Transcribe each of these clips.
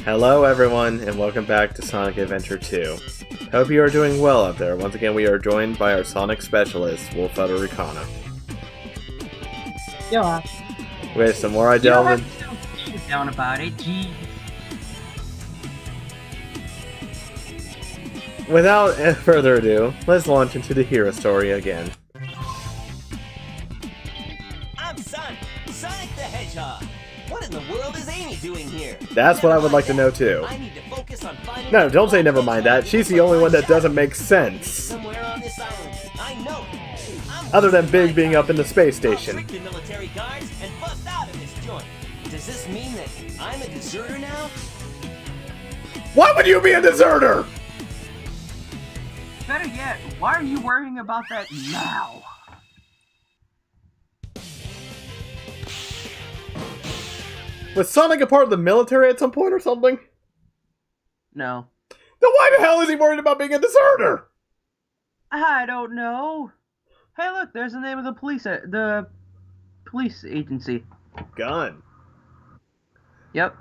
Hello everyone, and welcome back to Sonic Adventure 2. Hope you are doing well out there. Once again, we are joined by our Sonic specialist, Wolf Ricana. Yeah. With some more I delve in... down about it, gee. Without further ado, let's launch into the hero story again. I'm Sonic the Hedgehog. What in the world is Amy doing here? That's what I would like to know too. I need to focus on finding No, don't say never mind that. She's the only one that doesn't make sense. Somewhere on this island. I know. Other than Big being up in the space station. I'll trick the military guards and bust out of this joint. Does this mean that I'm a deserter now? Why would you be a deserter? Better yet, why are you worrying about that now? Was Sonic a part of the military at some point or something? No. Then why the hell is he worried about being a deserter? I don't know. Hey, look, there's the name of the police agency. Gun. Yep.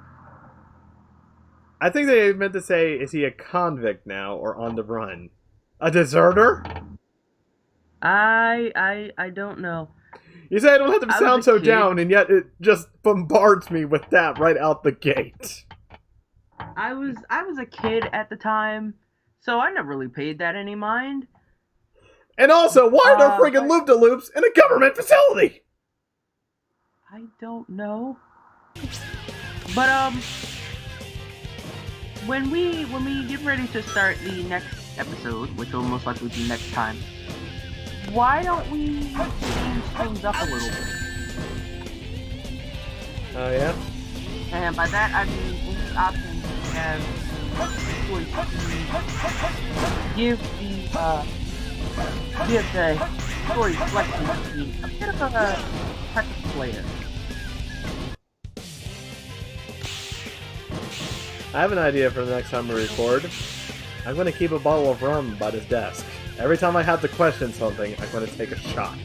I think they meant to say, is he a convict now or on the run? A deserter? I don't know. You say I don't have to sound so down, and yet it just bombards me with that right out the gate. I was a kid at the time, so I never really paid that any mind. And also, why are there friggin' loop-de-loops in a government facility? I don't know. But when we get ready to start the next episode, which will most likely be next time, why don't we change things up a little bit? Oh, yeah? And by that I mean any options we have give the story selection a bit of a practice player. I have an idea for the next time we record. I'm going to keep a bottle of rum by this desk. Every time I have to question something, I'm going to take a shot.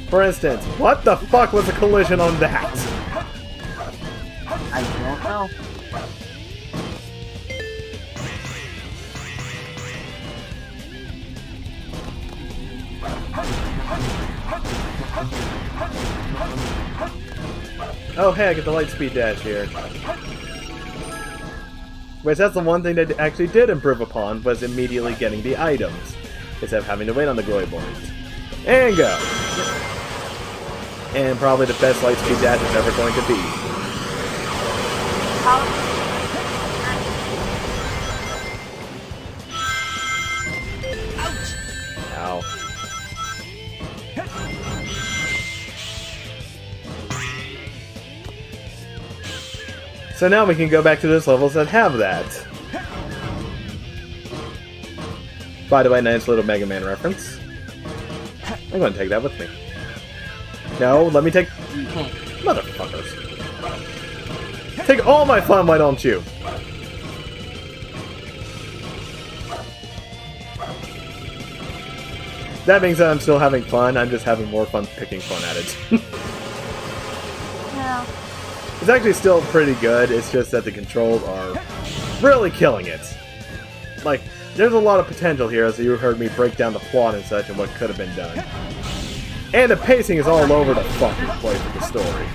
For instance, what the fuck was the collision on that? I don't know. Oh hey, I get the light speed dash here. Which that's the one thing they actually did improve upon, was immediately getting the items, instead of having to wait on the glowy boards. And go! And probably the best light speed dash is ever going to be. Ow. So now we can go back to those levels that have that. By the way, nice little Mega Man reference. I'm going to take that with me. No, let me take... Motherfuckers. Take all my fun, why don't you? That means that I'm still having fun, I'm just having more fun picking fun at it. Yeah. It's actually still pretty good, it's just that the controls are really killing it. Like, there's a lot of potential here, as you heard me break down the plot and such and what could have been done. And the pacing is all over the fucking place with the story.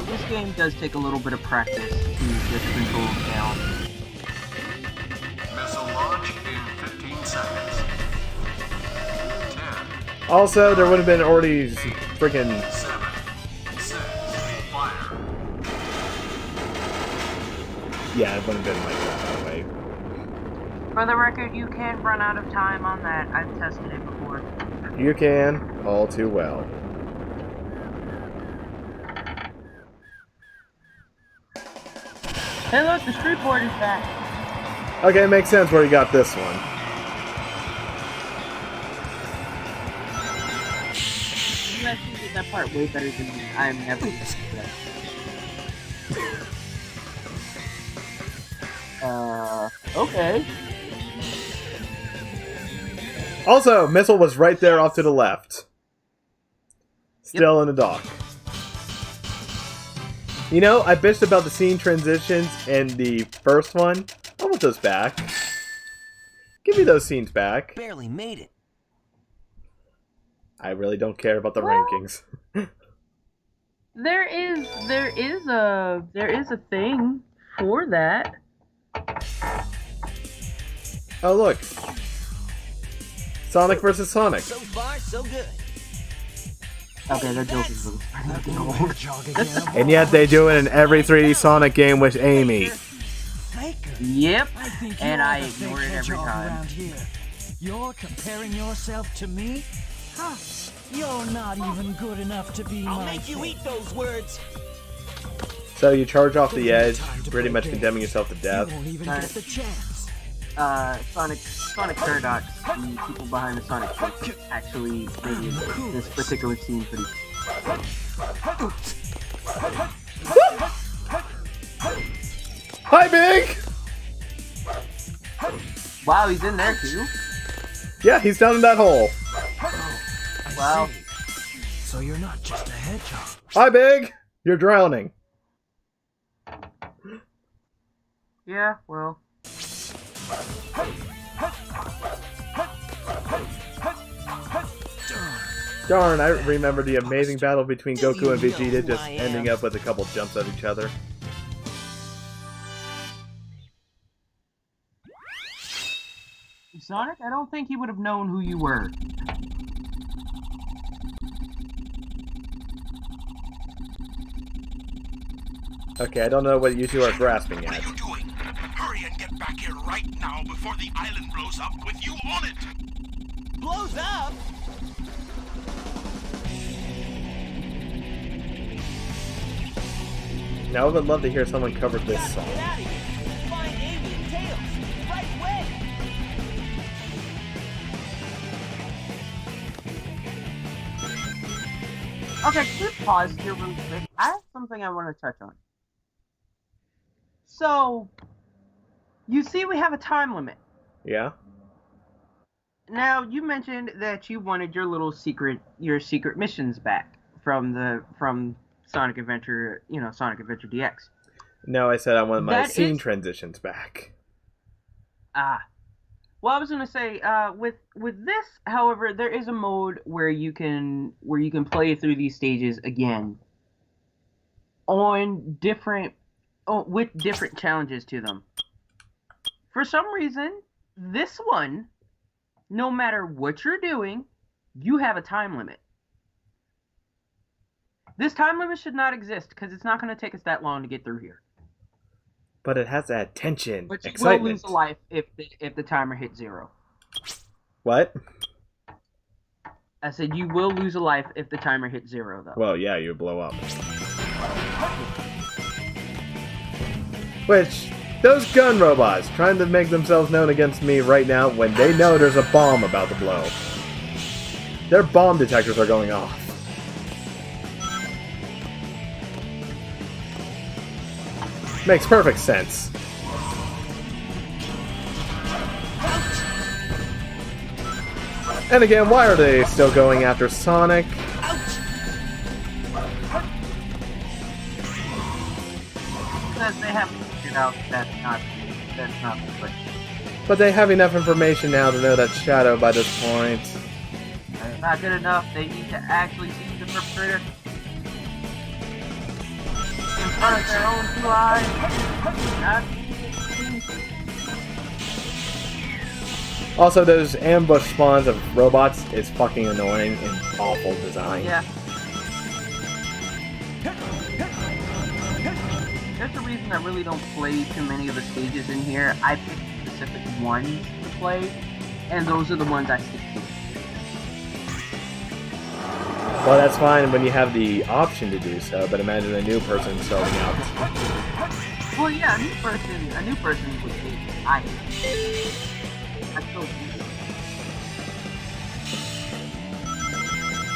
This game does take a little bit of practice to get the controls down. Missile launch in 15 seconds. 10. Also, there would have been already freaking... 7. 6. Fire. Yeah, it would have been like that way. For the record, you can't run out of time on that. I've tested it before. You can, all too well. Hey look, the street board is back. Okay, it makes sense where you got this one. You actually did that part way better than me. I'm never gonna do that. Okay. Also, Missile was right there off to the left. Still in the dock. You know, I bitched about the scene transitions in the first one. I want those back. Give me those scenes back. Barely made it. I really don't care about the rankings. There is a thing for that. Oh look, Sonic versus Sonic. So far, so good. Okay, they're joking with us. And yet they do it in every 3D Sonic game with Amy. Yep, I think and you're I the fake ignore it every hedgehog time. around here. You're comparing yourself to me? Huh. You're not even good enough to be I'll my make you fake. eat those words. So you charge off the edge, pretty much condemning yourself to death. You won't even get the chance. Sonic Paradox, the people behind the Sonic chip, actually made this particular scene pretty. Hi, Big! Wow, he's in there too. Yeah, he's down in that hole. Wow. So you're not just a hedgehog. Hi, Big! You're drowning. Yeah, well. Darn, I remember the amazing battle between Goku and Vegeta just ending up with a couple jumps at each other. Sonic, I don't think he would have known who you were. Okay, I don't know what you two are grasping What at. are you doing? Hurry and get back here right now before the island blows up with you on it! Blows up? Now I would love to hear someone cover this Gotta song. get out of here. Find Amy and Tails. Right away. Okay, quick pause here real quick. I have something I want to touch on. So, you see we have a time limit. Yeah? Now, you mentioned that you wanted your secret missions back from Sonic Adventure, Sonic Adventure DX. No, I said I wanted my That scene is- transitions back. Well, I was gonna say, with this, however, there is a mode where you can play through these stages again with different challenges to them. For some reason, this one, no matter what you're doing, you have a time limit. This time limit should not exist because it's not going to take us that long to get through here. But it has that tension, But you will excitement. lose a life if the timer hits 0. What? I said you will lose a life if the timer hits 0, though. Well, yeah, you blow up. Which, those gun robots trying to make themselves known against me right now when they know there's a bomb about to blow. Their bomb detectors are going off. Makes perfect sense. And again, why are they still going after Sonic? Because they haven't figured out that's not the place. But they have enough information now to know that's Shadow by this point. That's not good enough. They need to actually see the perpetrator in front of their own 2 eyes. Also, those ambush spawns of robots is fucking annoying and awful design. Yeah. There's a reason I really don't play too many of the stages in here. I pick specific ones to play, and those are the ones I stick to. Well, that's fine when you have the option to do so, but imagine a new person starting out. Well, yeah, a new person would hate it. I still do.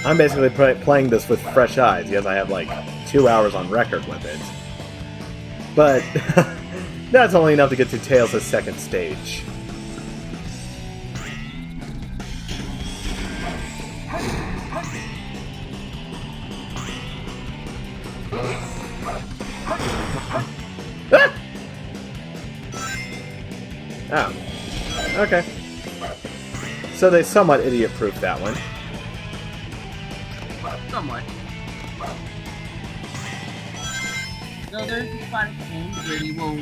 I'm basically playing this with fresh eyes because I have like 2 hours on record with it. But that's only enough to get to Tails' second stage. Ah! Oh. Okay. So they somewhat idiot-proofed that one. Somewhat. So there's a spot at the end where they will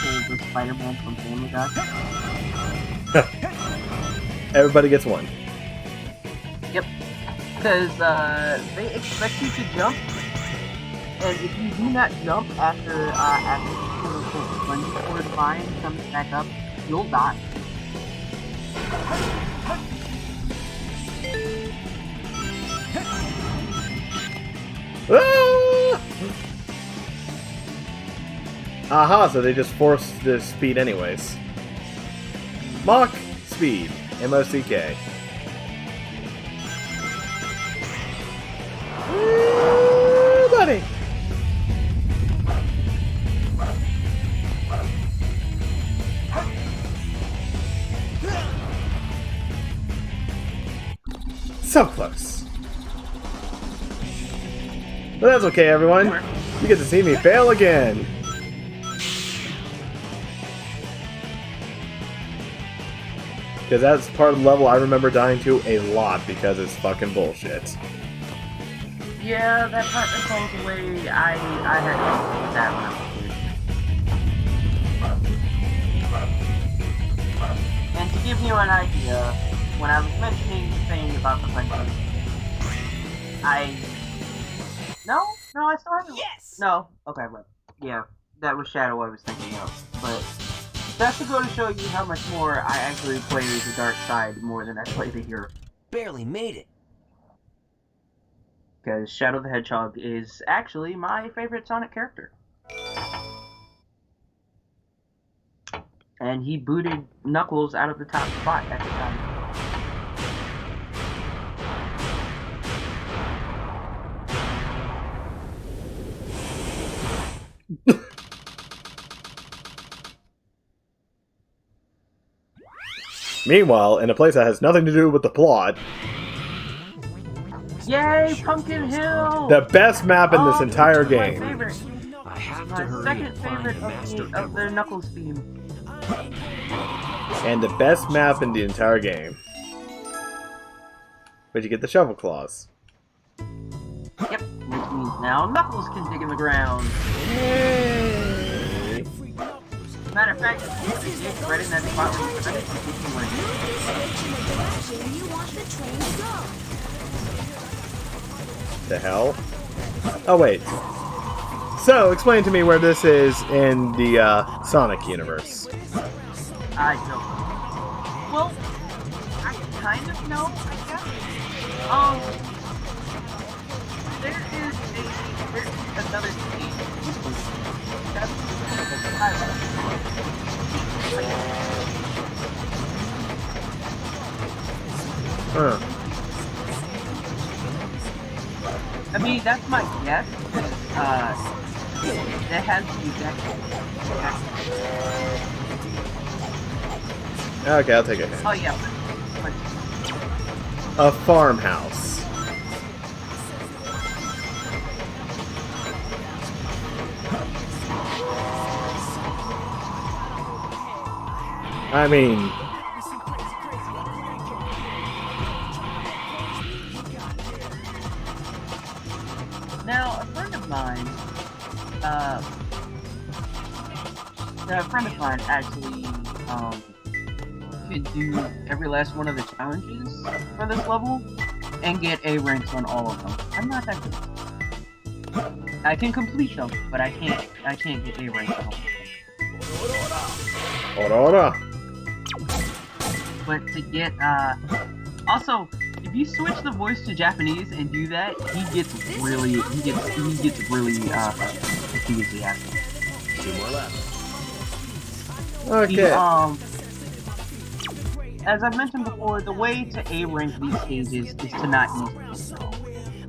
pull the Spider-Man from Family Guy. Everybody gets one. Yep. Because they expect you to jump, and if you do not jump after the spongy cord vine comes back up, you'll die. Ah! Aha, so they just forced the speed anyways. Mach speed. M-O-C-K. Buddy! So close. But that's okay, everyone. You get to see me fail again. Because that's part of the level I remember dying to a lot because it's fucking bullshit. Yeah, that part that falls away, I had trouble with that one. And to give you an idea, when I was mentioning the thing about the punches, No, I still haven't. Yes! No, okay, but yeah, that was Shadow I was thinking of. But that's to go to show you how much more I actually play the dark side more than I play the hero. Barely made it. Because Shadow the Hedgehog is actually my favorite Sonic character. And he booted Knuckles out of the top spot at the time. Meanwhile, in a place that has nothing to do with the plot, Yay, Pumpkin Hill! the best map in this entire my game. favorite. I have to My hurry second and favorite find Master of the Knuckles theme. And the best map in the entire game. But you get the shovel claws. Yep, which means now Knuckles can dig in the ground. Yay! Matter of fact, if you dig right in that spot where you put it, you can win. The hell? Oh wait. So, explain to me where this is in the Sonic universe. I don't. Well, I kind of know, I guess. There's another stage. That's the pilot. Huh. I mean, that's my guess. That has to be that. Okay, I'll take a hint. Oh yeah. A farmhouse. I mean... Now, a friend of mine actually could do every last one of the challenges for this level and get A ranks on all of them. I'm not that good. I can complete them, but I can't get A ranks on all of them. Ora. But to get also, if you switch the voice to Japanese and do that, he gets really enthusiastic. 2 more left. Okay. As I've mentioned before, the way to A rank these stages is to not use it.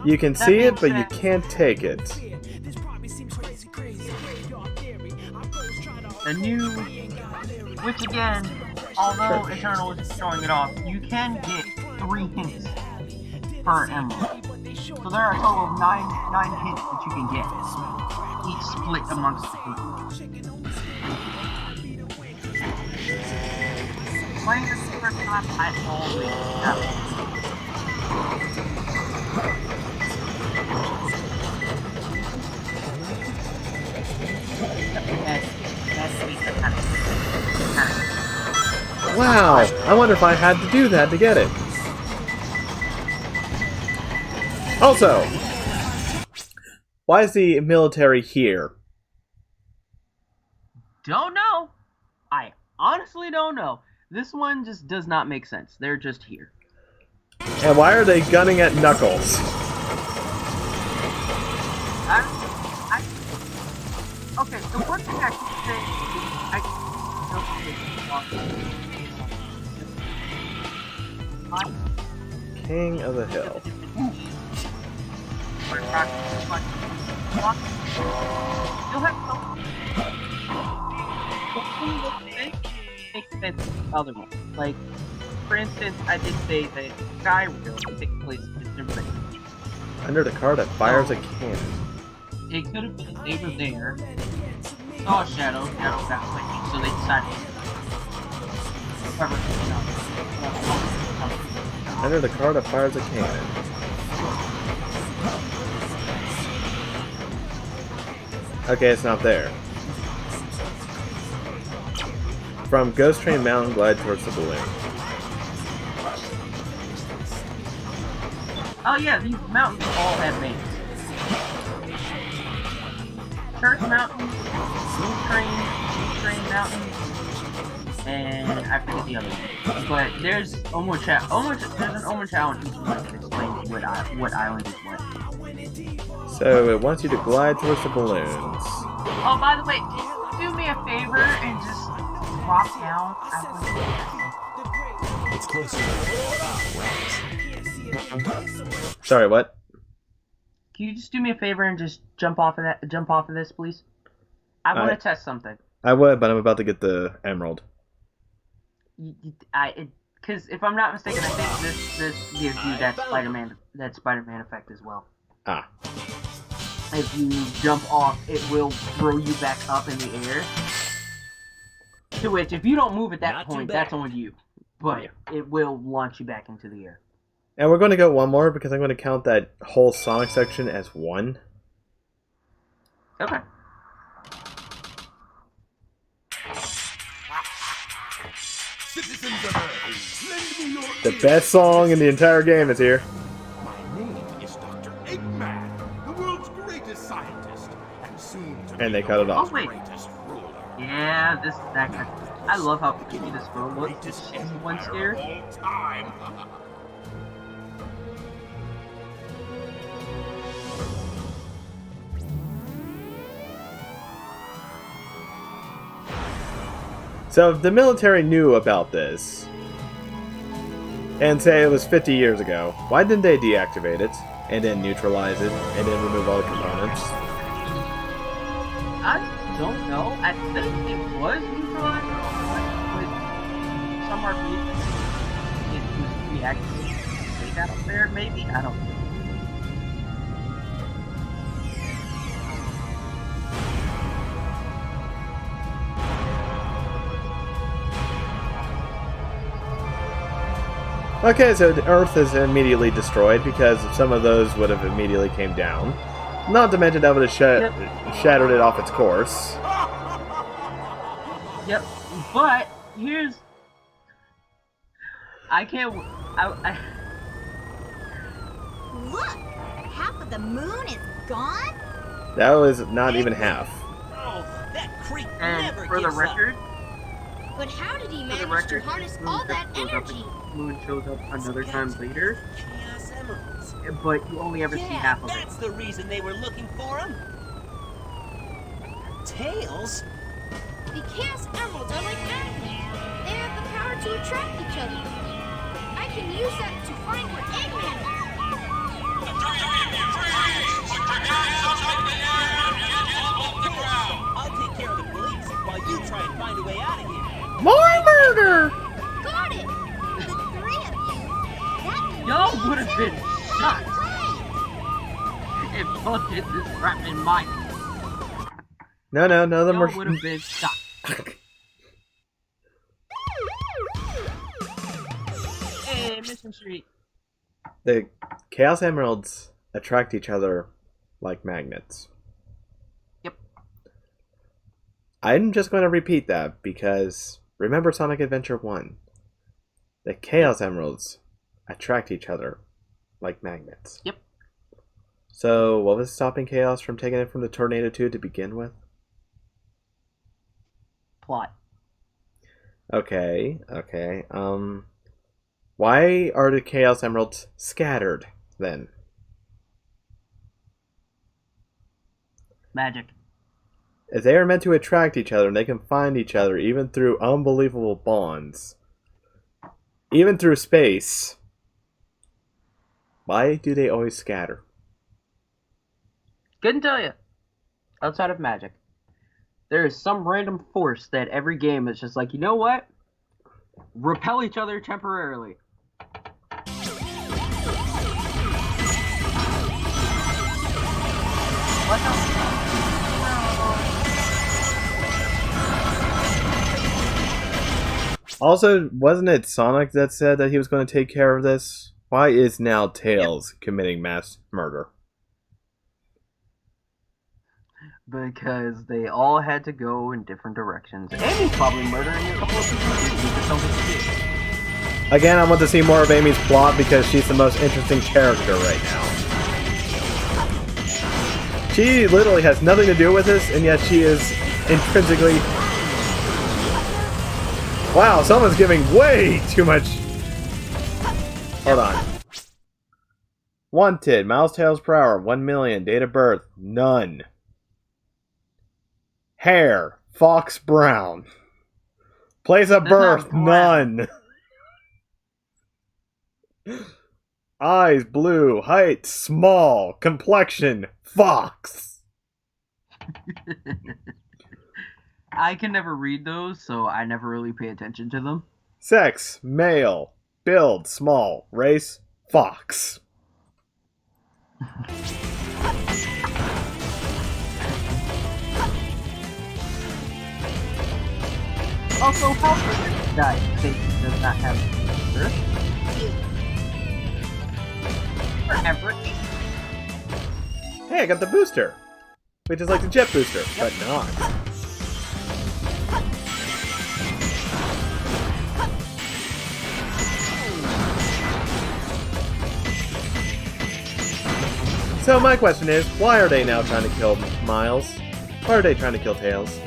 You can see it, but you can't take it. The new, which again, although Eternal is showing it off, you can get 3 hints per emerald. So there are a total of nine hits that you can get. Each split amongst the group. Playing this the first time, I always have. Wow, I wonder if I had to do that to get it. Also, why is the military here? Don't know. I honestly don't know. This one just does not make sense. They're just here. And why are they gunning at Knuckles? Okay, the one thing I can say King of the Hill. You'll have makes sense to the other one. Like, for instance, I did say that Skyrim takes place in different. Under the car that fires a cannon. It could have been they were there. Saw a shadow got lightning, so they decided. Under the car that fires a cannon. Okay, it's not there. From Ghost Train Mountain, glide towards the balloon. Oh yeah, these mountains all have names. Church Mountain, Blue Train Mountain, and I forget the other one. But there's there's an Omo challenge each one that explains what island is what. So it wants you to glide towards the balloons. Oh, by the way, do me a favor and just drop down. It's closer. Sorry, what? Can you just do me a favor and just jump off of this, please? I want to test something. I would, but I'm about to get the emerald. Because if I'm not mistaken, I think this gives you that Spider-Man effect as well. Ah. If you jump off, it will throw you back up in the air. To which, if you don't move at that point, that's on you. But it will launch you back into the air. And we're going to go one more because I'm going to count that whole Sonic section as one. Okay. Citizens of Earth, lend me your The best song in the entire game is here. My name is Dr. Eggman, the world's greatest scientist, and soon to And be they cut it the off. wait. greatest ruler. Yeah, that guy. I love how creepy this phone looks. Greatest It's one empire scared. of all time. So if the military knew about this, and say it was 50 years ago, why didn't they deactivate it, and then neutralize it, and then remove all the components? I don't know. I think it was neutralized, but some RPGs it was reactivated. They got up there, maybe? I don't know. Okay, so the Earth is immediately destroyed because some of those would have immediately came down. Not to mention that would have shattered it off its course. Yep, but here's... I can't... Look! Half of the moon is gone? That was not even half. Oh, that creep And never for the gives record, But how did he for the manage to record, harness Moon all that shows up energy? Moon shows up another time later, Chaos Emeralds. but you only ever see half of it. That's the reason they were looking for him. Tails? The Chaos Emeralds are like magnets. They have the power to attract each other. I can use that to find where Eggman is. I'll take care of the police while you try and find a way out of here. More murder! Got it! The three of you. That means Y'all me would have too. been shot. Right. if y'all did this crap in my No, none of them y'all were. would have been shot. Hey, Mission Street. The Chaos Emeralds attract each other like magnets. Yep. I'm just going to repeat that because remember Sonic Adventure 1. The Chaos Emeralds attract each other like magnets. Yep. So, what was stopping Chaos from taking it from the Tornado 2 to begin with? Plot. Okay. Why are the Chaos Emeralds scattered, then? Magic. If they are meant to attract each other and they can find each other even through unbelievable bonds, even through space, why do they always scatter? Couldn't tell you. Outside of magic. There is some random force that every game is just like, you know what? Repel each other temporarily. What the? Also, wasn't it Sonic that said that he was going to take care of this? Why is now Tails committing mass murder? Because they all had to go in different directions. Amy's probably murdering a couple of people too. We just don't get to see it. Again, I want to see more of Amy's plot because she's the most interesting character right now. She literally has nothing to do with this, and yet she is intrinsically... Wow, someone's giving way too much... Hold on. Wanted, miles tails per hour, 1 million, date of birth, none. Hair, fox brown. Place of birth, none. Eyes, blue. Height, small. Complexion, fox. I can never read those, so I never really pay attention to them. Sex, male. Build, small. Race, fox. Also, how does guy Satan does not have birth? Forever. Hey, I got the booster. Which is like the jet booster, but not. So my question is, why are they now trying to kill Miles? Why are they trying to kill Tails?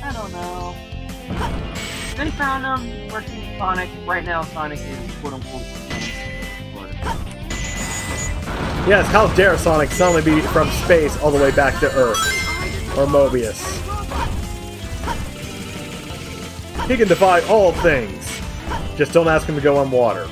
I don't know. They found him working with Sonic. Right now, Sonic is quote-unquote. Yes, how dare Sonic suddenly be from space all the way back to Earth? Or Mobius. He can defy all things. Just don't ask him to go on water.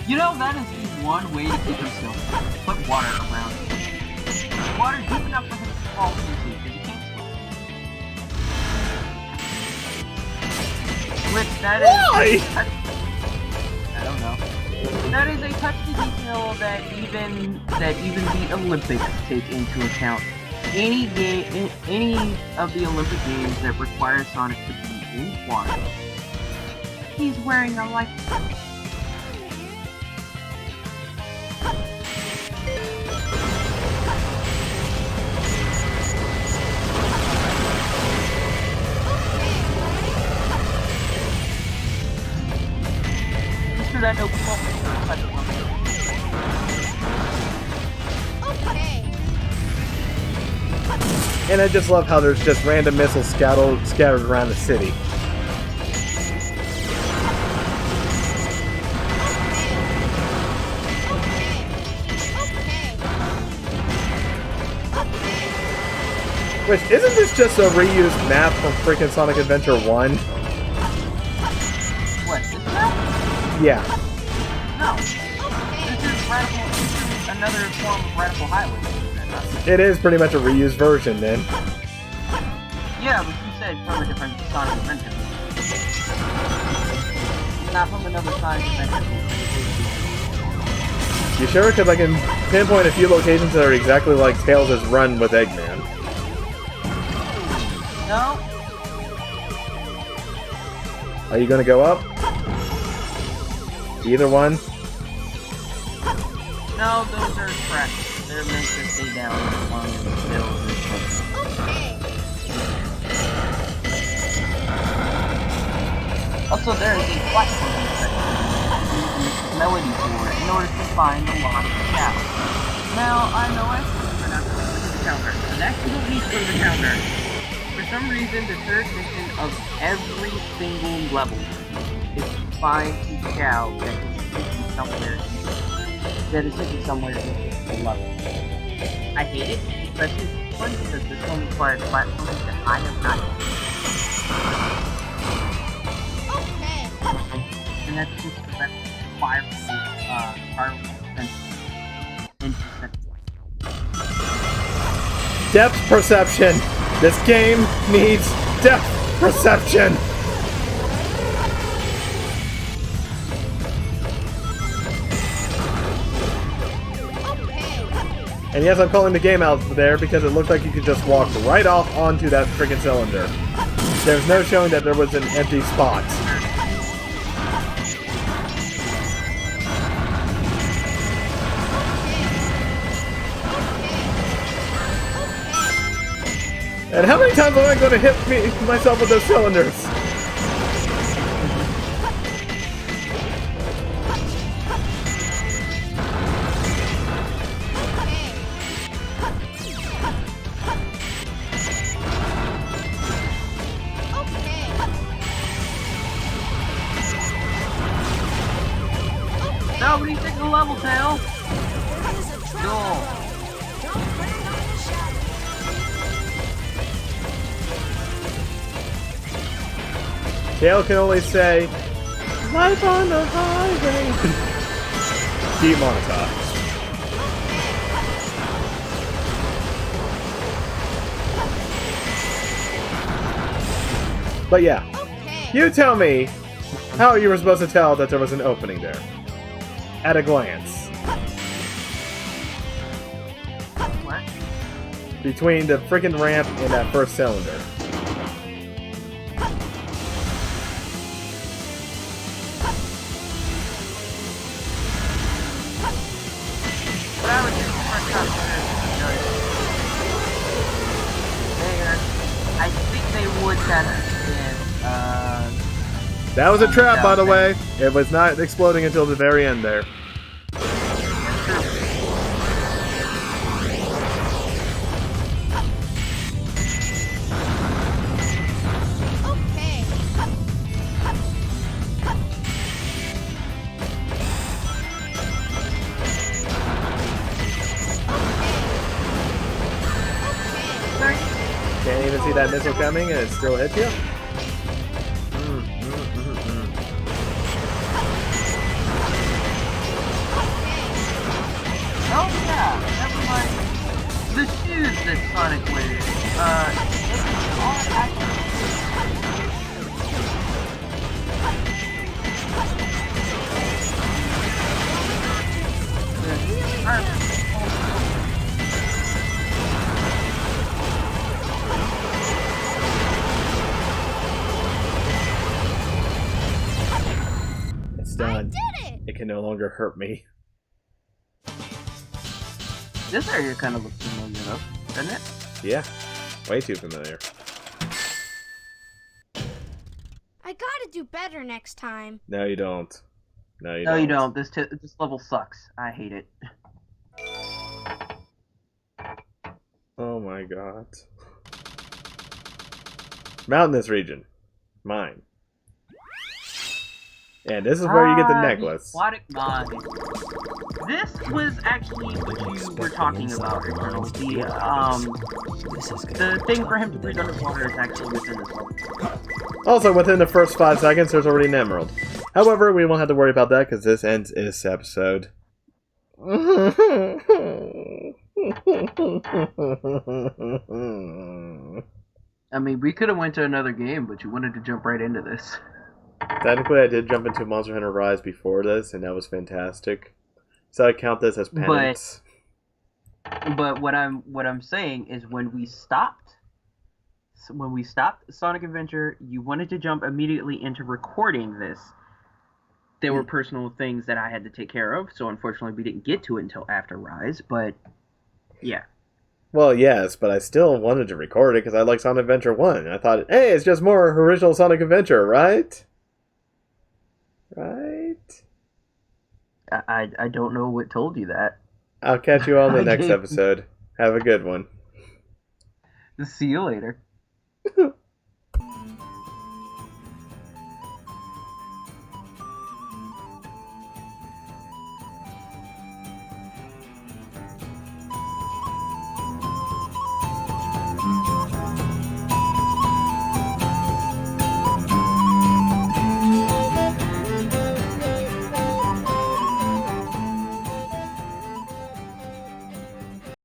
You know, that is the one way to keep himself. Put water around him. Water deep enough for him to fall into, because he can't swim. Which, that is... Why? I don't know. That is a touchy detail that even the Olympics take into account. Any of the Olympic games that require Sonic to be in water, he's wearing a life vest. That no Okay. And I just love how there's just random missiles scattered around the city. Which, isn't this just a reused map from freaking Sonic Adventure 1? What, this map? Yeah. No. This is radical. This is another form of Radical Highway. It is pretty much a reused version then. Yeah, but you said from a different Sonic Adventure. Not from another Sonic Adventure. You sure? Because I can pinpoint a few locations that are exactly like Tails' run with Eggman. No. Are you gonna go up? Either one? No, those are tracks. They're meant to stay down on the hills and stuff. Okay. Also, there is a platform section. Melody for it in order to find the lost cow. Now, I know I said we're not going to the counter, and actually don't need to go to the counter. For some reason, the third mission of every single level is to find the cow that is hidden somewhere. In the level. I hate it, especially this one, because this one requires platforms that I have not Okay. and that's just that fire Depth perception! This game needs depth perception! Okay. And yes, I'm calling the game out there because it looked like you could just walk right off onto that freaking cylinder. There's no showing that there was an empty spot. And how many times am I going to hit myself with those cylinders? Nobody's taking the level, Tail! Cool. Tail can only say, "Life on the highway." Demonetized. But yeah, you tell me how you were supposed to tell that there was an opening there. At a glance. What? Between the freaking ramp and that first cylinder. But I would just first time I think they would test it, That was a trap, by the way. It was not exploding until the very end there. Okay. Can't even see that missile coming and it still hits you? oh yeah, never mind. The shoes that Sonic wears, they are actually... It's done. Did it? It can no longer hurt me. This area kind of looks familiar though, doesn't it? Yeah, way too familiar. I gotta do better next time. No, you don't. No, you No, don't. you don't. This level sucks. I hate it. Oh my god. Mountainous region. Mine. And this is where you get the necklace. Aquatic mine. This was actually what you were talking about, Colonel. The thing for him to breathe underwater is actually within this level. Also, within the first 5 seconds, there's already an emerald. However, we won't have to worry about that because this ends this episode. I mean, we could have went to another game, but you wanted to jump right into this. Technically, I did jump into Monster Hunter Rise before this, and that was fantastic. So I count this as penance. But what I'm saying is when we stopped Sonic Adventure, you wanted to jump immediately into recording this. There were personal things that I had to take care of, so unfortunately we didn't get to it until after Rise, but yeah. Well, yes, but I still wanted to record it because I like Sonic Adventure 1. I thought, hey, it's just more original Sonic Adventure, right? Right? I don't know what told you that. I'll catch you on the next episode. Have a good one. See you later.